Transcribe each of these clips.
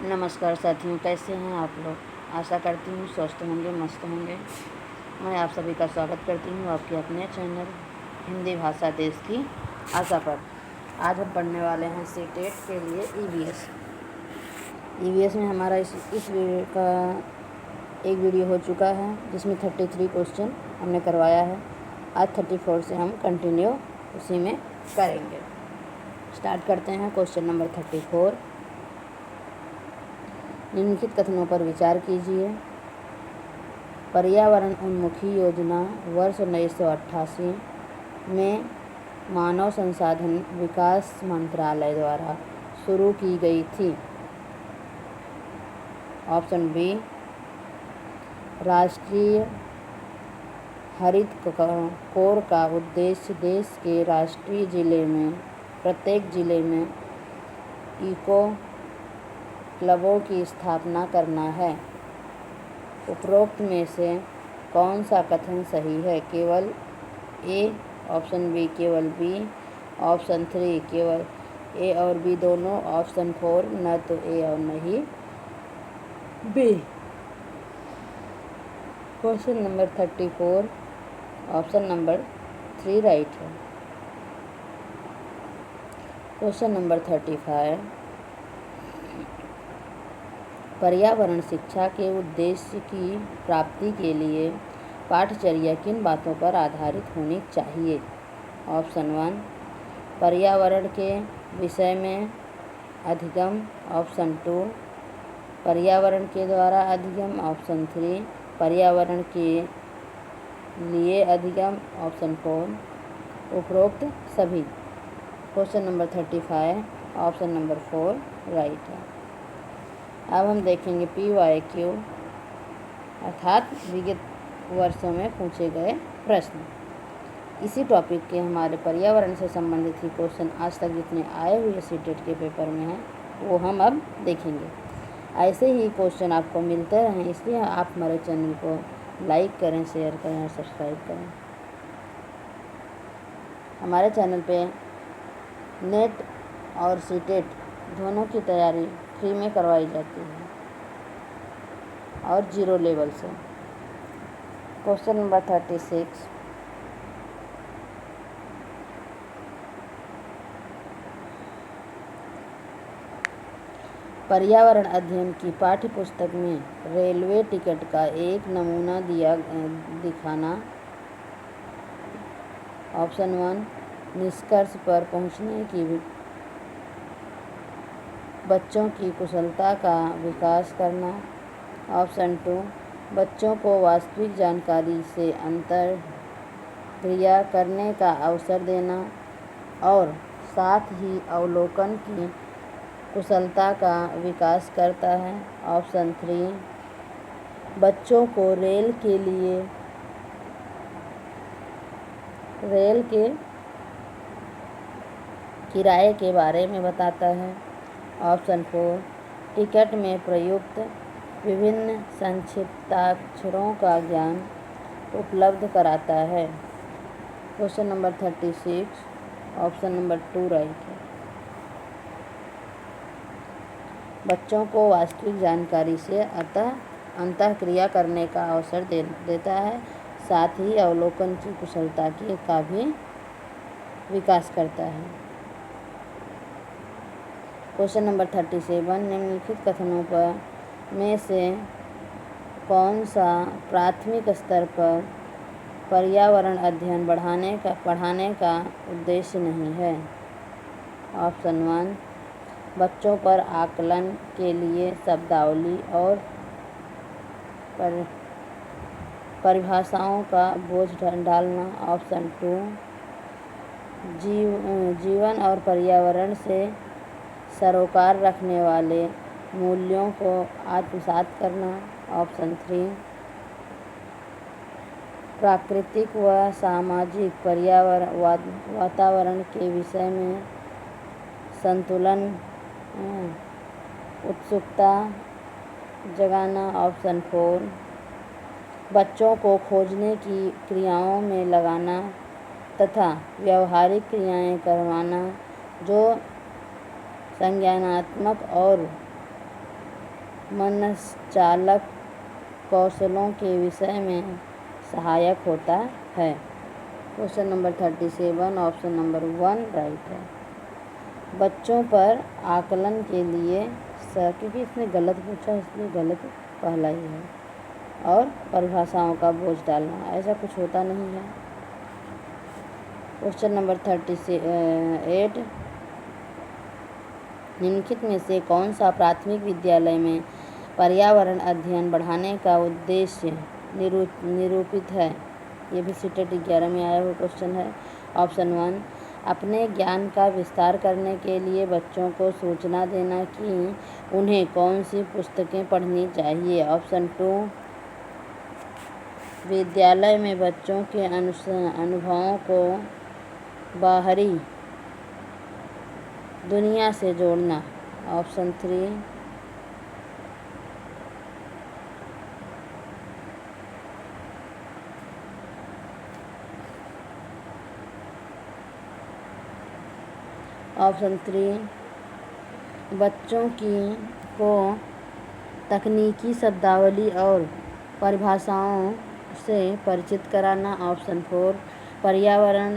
नमस्कार साथियों, कैसे हैं आप लोग। आशा करती हूँ स्वस्थ होंगे, मस्त होंगे। मैं आप सभी का स्वागत करती हूँ आपके अपने चैनल हिंदी भाषा देश की आशा पर। आज हम पढ़ने वाले हैं सीटेट के लिए ईवीएस में हमारा इस वीडियो का एक वीडियो हो चुका है जिसमें 33 क्वेश्चन हमने करवाया है। आज 34 से हम कंटिन्यू उसी में करेंगे। स्टार्ट करते हैं। Question number 34। निम्नलिखित कथनों पर विचार कीजिए। पर्यावरण उन्मुखी योजना वर्ष 1988 में मानव संसाधन विकास मंत्रालय द्वारा शुरू की गई थी। ऑप्शन बी, राष्ट्रीय हरित कोर का उद्देश्य देश के राष्ट्रीय जिले में प्रत्येक जिले में इको क्लबों की स्थापना करना है। उपरोक्त में से कौन सा कथन सही है? केवल ए, ऑप्शन बी केवल बी, ऑप्शन 3 केवल ए और बी दोनों, ऑप्शन 4 न तो ए और नहीं B. Question number 34 option number 3 right है। Question number 35। पर्यावरण शिक्षा के उद्देश्य की प्राप्ति के लिए पाठ्यचर्या किन बातों पर आधारित होनी चाहिए? ऑप्शन 1 पर्यावरण के विषय में अधिगम, ऑप्शन 2 पर्यावरण के द्वारा अधिगम, ऑप्शन 3 पर्यावरण के लिए अधिगम, ऑप्शन 4 उपरोक्त सभी। Question number 35 option number 4 right है। अब हम देखेंगे PYQ अर्थात विगत वर्षों में पूछे गए प्रश्न। इसी टॉपिक के हमारे पर्यावरण से संबंधित ही क्वेश्चन आज तक जितने आए हुए सीटेट के पेपर में हैं वो हम अब देखेंगे। ऐसे ही क्वेश्चन आपको मिलते रहें इसलिए आप हमारे चैनल को लाइक करें, शेयर करें और सब्सक्राइब करें। हमारे चैनल पे नेट और सीटेट दोनों की तैयारी फ्री में करवाई जाती है और 0 लेवल से। Question number 36। पर्यावरण अध्ययन की पाठ्य पुस्तक में रेलवे टिकट का एक नमूना दिखाना। ऑप्शन 1 निष्कर्ष पर पहुंचने की बच्चों की कुशलता का विकास करना। ऑप्शन 2 बच्चों को वास्तविक जानकारी से अंतर क्रिया करने का अवसर देना और साथ ही अवलोकन की कुशलता का विकास करता है। ऑप्शन 3 बच्चों को रेल के किराए के बारे में बताता है। ऑप्शन 4 टिकट में प्रयुक्त विभिन्न संक्षिप्ताक्षरों का ज्ञान उपलब्ध कराता है। Question number 36 option number 2 right है। बच्चों को वास्तविक जानकारी से अंतःक्रिया करने का अवसर देता है, साथ ही अवलोकन की कुशलता का भी विकास करता है। क्वेश्चन नंबर 37 निम्नलिखित कथनों पर में से कौन सा प्राथमिक स्तर पर पर्यावरण अध्ययन पढ़ाने का उद्देश्य नहीं है? ऑप्शन 1 बच्चों पर आकलन के लिए शब्दावली और परिभाषाओं का बोझ डालना। ऑप्शन 2 जीवन और पर्यावरण से सरोकार रखने वाले मूल्यों को आत्मसात करना। ऑप्शन 3 प्राकृतिक व सामाजिक वातावरण के विषय में संतुलन उत्सुकता जगाना। ऑप्शन 4 बच्चों को खोजने की क्रियाओं में लगाना तथा व्यावहारिक क्रियाएं करवाना जो संज्ञानात्मक और मनश्चालक कौशलों के विषय में सहायक होता है। Question number 37 option number 1 right है। बच्चों पर आकलन के लिए क्योंकि इसने गलत पूछा इसलिए गलत पहला ही है, और परिभाषाओं का बोझ डालना, ऐसा कुछ होता नहीं है। क्वेश्चन नंबर 38 निम्नलिखित में से कौन सा प्राथमिक विद्यालय में पर्यावरण अध्ययन बढ़ाने का उद्देश्य निरूपित है? ये भी सीटेट 11 में आया हुआ क्वेश्चन है। ऑप्शन 1 अपने ज्ञान का विस्तार करने के लिए बच्चों को सूचना देना कि उन्हें कौन सी पुस्तकें पढ़नी चाहिए। ऑप्शन 2 विद्यालय में बच्चों के अनुभवों को बाहरी दुनिया से जोड़ना। ऑप्शन 3 बच्चों को तकनीकी शब्दावली और परिभाषाओं से परिचित कराना। ऑप्शन 4 पर्यावरण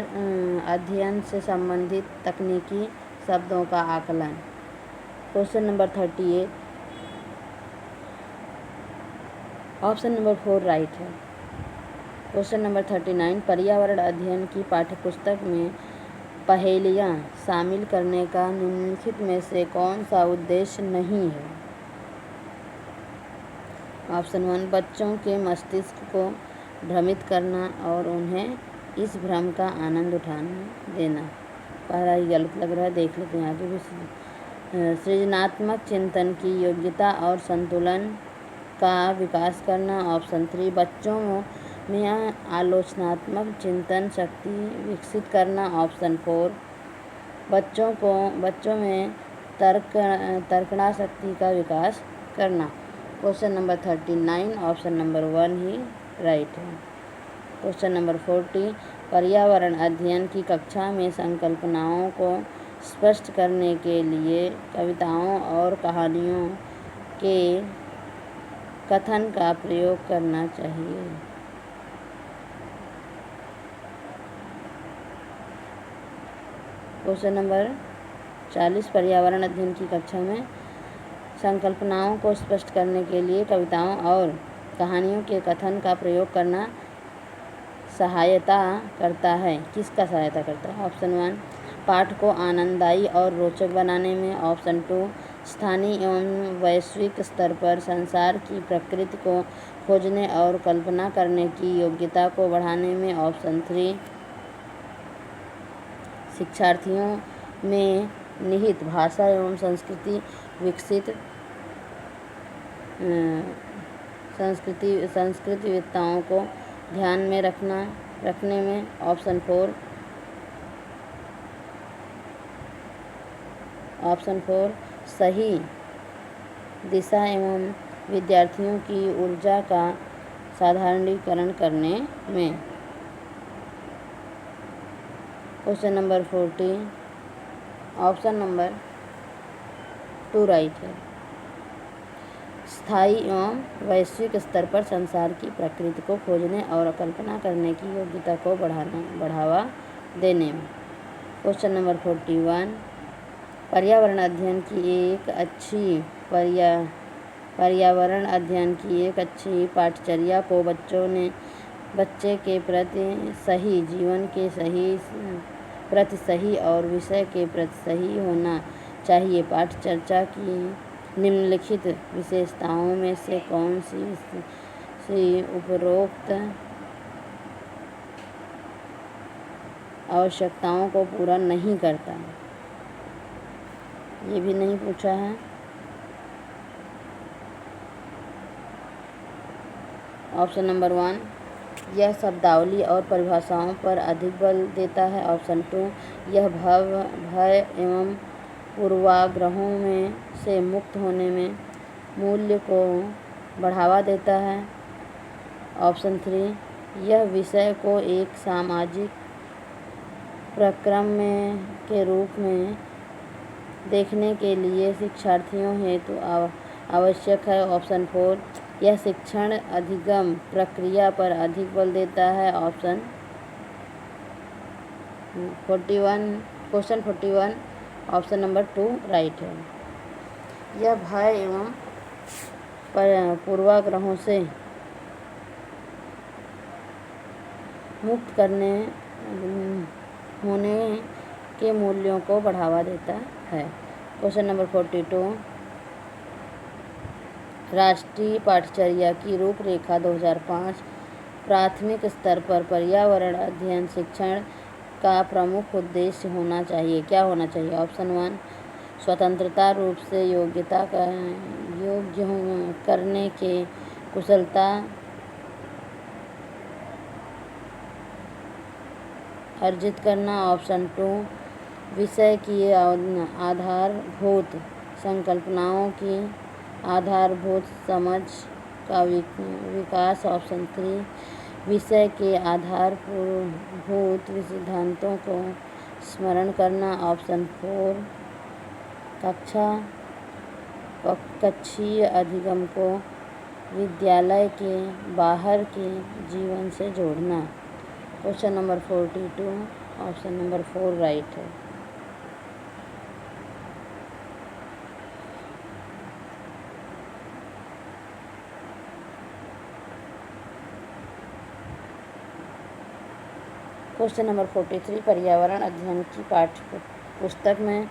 अध्ययन से संबंधित तकनीकी शब्दों का आकलन। Question number 38 option number 4 right है। क्वेश्चन नंबर 39 पर्यावरण अध्ययन की पाठ्यपुस्तक में पहेलियाँ शामिल करने का निम्नलिखित में से कौन सा उद्देश्य नहीं है? ऑप्शन 1 बच्चों के मस्तिष्क को भ्रमित करना और उन्हें इस भ्रम का आनंद उठाने देना। पहला ही गलत लग रहा है, देख लेते हैं आगे भी। सृजनात्मक चिंतन की योग्यता और संतुलन का विकास करना। ऑप्शन 3 बच्चों में आलोचनात्मक चिंतन शक्ति विकसित करना। ऑप्शन 4 बच्चों में तर्कणा शक्ति का विकास करना। क्वेश्चन नंबर 39 ऑप्शन नंबर 1 ही राइट है। क्वेश्चन नंबर 40 पर्यावरण अध्ययन की कक्षा में संकल्पनाओं को स्पष्ट करने के लिए कविताओं और कहानियों के कथन का प्रयोग करना चाहिए। क्वेश्चन नंबर 40 पर्यावरण अध्ययन की कक्षा में संकल्पनाओं को स्पष्ट करने के लिए कविताओं और कहानियों के कथन का प्रयोग करना सहायता करता है। किसका सहायता करता है? ऑप्शन 1 पाठ को आनंददायी और रोचक बनाने में। ऑप्शन 2 स्थानीय एवं वैश्विक स्तर पर संसार की प्रकृति को खोजने और कल्पना करने की योग्यता को बढ़ाने में। ऑप्शन 3 शिक्षार्थियों में निहित भाषा एवं संस्कृतिविद्ताओं को ध्यान में रखने में। ऑप्शन 4 सही दिशा एवं विद्यार्थियों की ऊर्जा का साधारणीकरण करने में। Question number 40 option number 2 right है। स्थायी एवं वैश्विक स्तर पर संसार की प्रकृति को खोजने और कल्पना करने की योग्यता को बढ़ावा देने में। क्वेश्चन नंबर 41 पर्यावरण अध्ययन की एक अच्छी पाठचर्या को बच्चे के प्रति सही जीवन के प्रति सही और विषय के प्रति सही होना चाहिए। पाठचर्या की निम्नलिखित विशेषताओं में से कौन सी उपरोक्त आवश्यकताओं को पूरा नहीं करता है? ये भी नहीं पूछा है। ऑप्शन नंबर 1 यह शब्दावली और परिभाषाओं पर अधिक बल देता है। ऑप्शन 2 यह भय एवं पूर्वाग्रहों में से मुक्त होने में मूल्य को बढ़ावा देता है। ऑप्शन 3 यह विषय को एक सामाजिक प्रक्रम के रूप में देखने के लिए शिक्षार्थियों हेतु आवश्यक है। ऑप्शन 4, यह शिक्षण अधिगम प्रक्रिया पर अधिक बल देता है। Option 41, question 41 option number 2 right है। यह भय एवं पूर्वाग्रहों से मुक्त करने होने के मूल्यों को बढ़ावा देता है। क्वेश्चन नंबर 42, राष्ट्रीय पाठचर्या की रूपरेखा 2005 प्राथमिक स्तर पर पर्यावरण अध्ययन शिक्षण का प्रमुख उद्देश्य होना चाहिए। क्या होना चाहिए? ऑप्शन 1, स्वतंत्रता रूप से योग्य करने के कुशलता अर्जित करना। ऑप्शन 2, विषय की आधारभूत संकल्पनाओं की आधारभूत समझ का विकास। ऑप्शन 3, विषय के आधारभूत सिद्धांतों को स्मरण करना। ऑप्शन 4, कक्षीय अधिगम को विद्यालय के बाहर के जीवन से जोड़ना। Question number 42 option number 4 right है। क्वेश्चन नंबर 43, पर्यावरण अध्ययन की पाठ्य पुस्तक में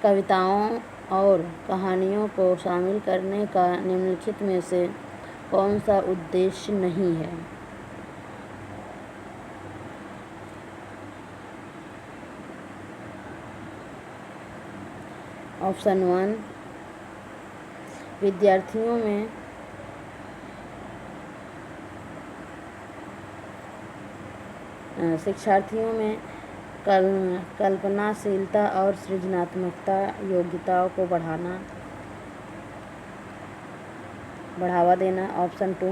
कविताओं और कहानियों को शामिल करने का निम्नलिखित में से कौन सा उद्देश्य नहीं है? ऑप्शन 1, विद्यार्थियों में शिक्षार्थियों में कल्पनाशीलता और सृजनात्मकता योग्यताओं को बढ़ावा देना। ऑप्शन 2,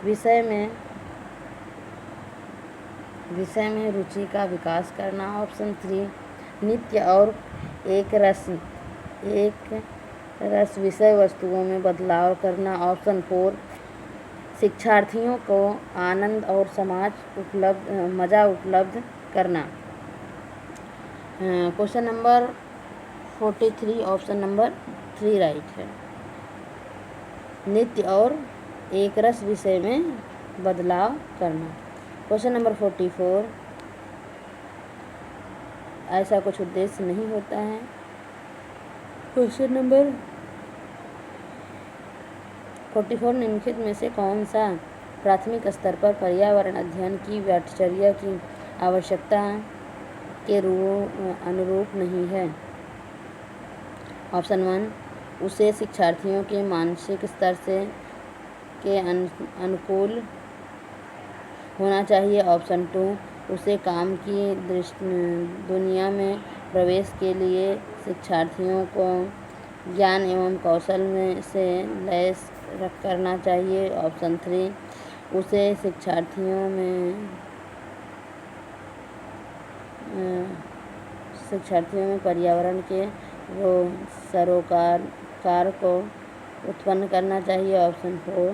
विषय में रुचि का विकास करना। ऑप्शन 3, नित्य और एक रस विषय वस्तुओं में बदलाव करना। ऑप्शन 4, शिक्षार्थियों को आनंद और मज़ा उपलब्ध करना। Question number 43 option number 3 right है। नित्य और एक रस विषय में बदलाव करना। क्वेश्चन नंबर 44, ऐसा कुछ उद्देश्य नहीं होता है। क्वेश्चन नंबर 44, निम्नलिखित में से कौन सा प्राथमिक स्तर पर पर्यावरण अध्ययन की पाठ्यचर्या की आवश्यकता के अनुरूप नहीं है? ऑप्शन 1, उसे शिक्षार्थियों के मानसिक स्तर के अनुकूल होना चाहिए। ऑप्शन 2, उसे काम की दुनिया में प्रवेश के लिए शिक्षार्थियों को ज्ञान एवं कौशल से लैस करना चाहिए। ऑप्शन 3, उसे शिक्षार्थियों में पर्यावरण के सरोकार को उत्पन्न करना चाहिए। ऑप्शन 4,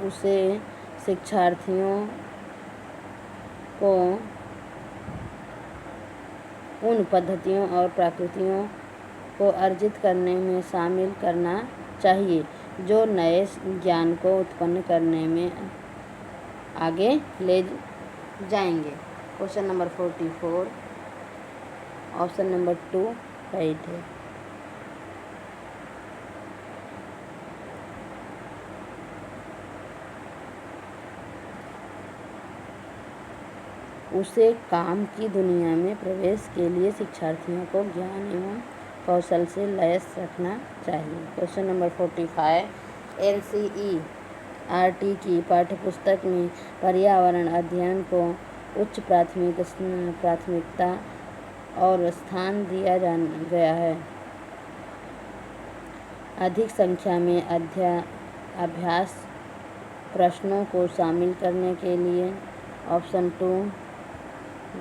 उसे शिक्षार्थियों को उन पद्धतियों और प्रकृतियों को अर्जित करने में शामिल करना चाहिए जो नए ज्ञान को उत्पन्न करने में आगे ले जाएंगे। Question number 44 option number 2 right है। उसे काम की दुनिया में प्रवेश के लिए शिक्षार्थियों को ज्ञान एवं कौशल से लैस रखना चाहिए। क्वेश्चन नंबर 45, NCERT की पाठ्यपुस्तक में पर्यावरण अध्ययन को उच्च प्राथमिकता और स्थान दिया गया है। अधिक संख्या में अभ्यास प्रश्नों को शामिल करने के लिए ऑप्शन 2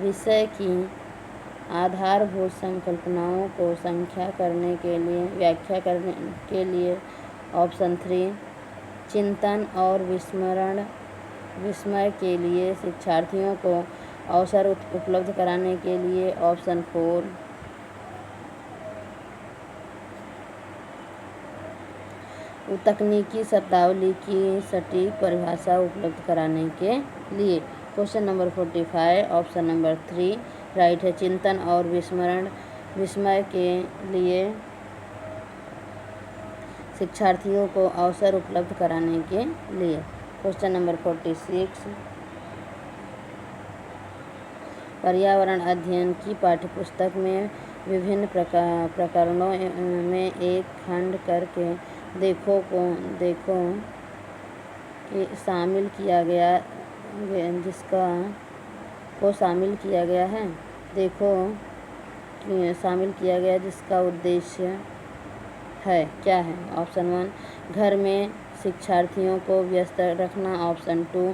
विषय की आधारभूत संकल्पनाओं को व्याख्या करने के लिए। ऑप्शन 3 चिंतन और विस्मय के लिए शिक्षार्थियों को अवसर उपलब्ध कराने के लिए। ऑप्शन 4 तकनीकी शब्दावली की सटीक परिभाषा उपलब्ध कराने के लिए। Question number 45 option number 3 right है। चिंतन और विस्मय के लिए शिक्षार्थियों को अवसर उपलब्ध कराने के लिए। क्वेश्चन नंबर 46 पर्यावरण अध्ययन की पाठ्यपुस्तक में विभिन्न प्रकरणों में एक खंड करके देखो कि शामिल किया गया है। देखो कि शामिल किया गया जिसका उद्देश्य है क्या है। ऑप्शन 1 घर में शिक्षार्थियों को व्यस्त रखना। ऑप्शन 2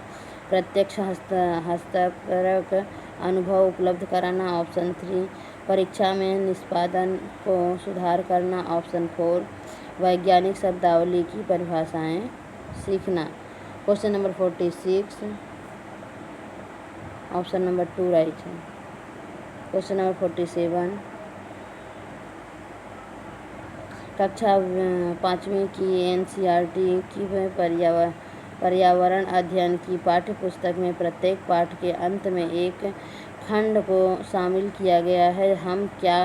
प्रत्यक्ष हस्तक्षेप अनुभव उपलब्ध कराना। ऑप्शन 3 परीक्षा में निष्पादन को सुधार करना। ऑप्शन 4 वैज्ञानिक शब्दावली की परिभाषाएं सीखना। Question number 46 option number 2 right है। क्वेश्चन नंबर 47 कक्षा 5वीं की एनसीईआरटी की पर्यावरण अध्ययन की पाठ्यपुस्तक में प्रत्येक पाठ के अंत में एक खंड को शामिल किया गया है। हम क्या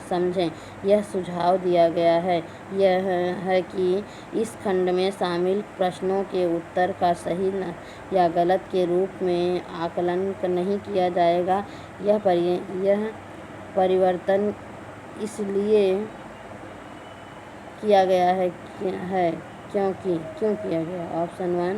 समझें यह सुझाव दिया गया है। यह है कि इस खंड में शामिल प्रश्नों के उत्तर का सही या गलत के रूप में आकलन नहीं किया जाएगा। यह परिवर्तन इसलिए किया गया है क्यों किया गया। ऑप्शन 1